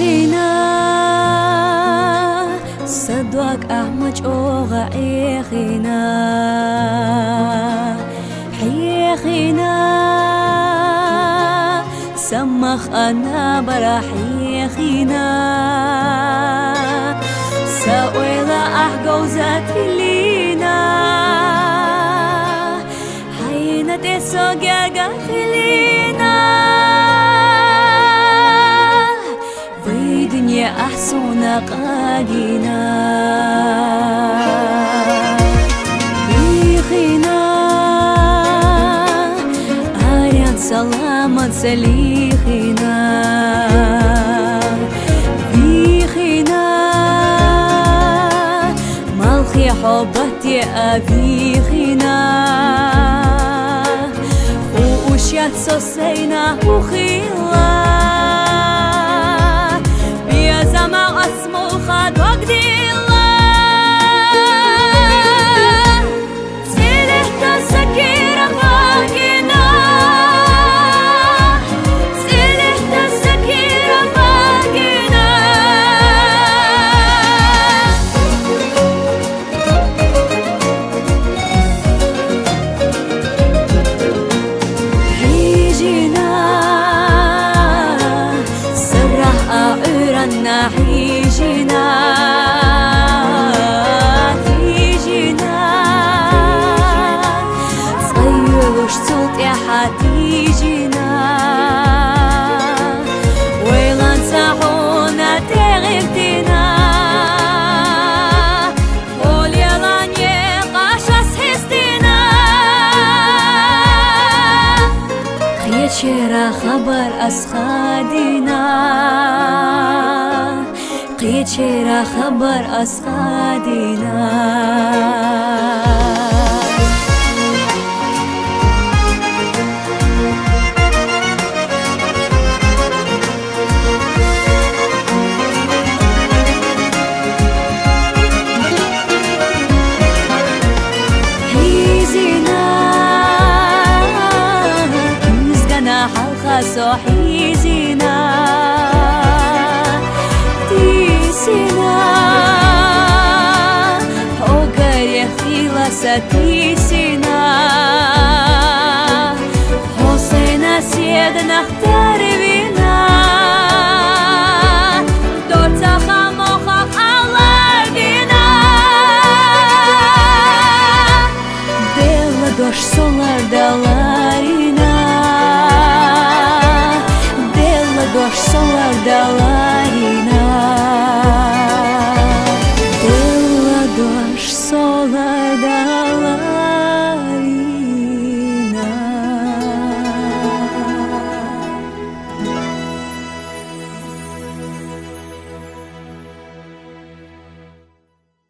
خينا صدوك أحمج أوغا خينا حيخينا سمخ أنا برا خينا سأويلا أحقو ذاتي لينا حينا تسوغا خلينا في دنيا أحسن قاقينا بيخينا آريان سلامة سليخينا بيخينا مالخي حبتي أبيخينا وشيات سوسينا وخيلا زما اسمو خد وقديلا سيلت سكيرة باقينا سيلت سكيرة باقينا حيجينا سرح أعرنا حيجينا صغير وش صوت يا حتيجينا ويلا نساحونا تغيبتنا قول يلا نيقاش أسحستنا خيت شيرا خبر أسخادنا قيد شيرا خبر أسخادنا حيزينا كيزقنا حلقة صحيزينا ستيسنا حسين سيدنا اختار بنا دوتا خموخك الله بنا دل دوش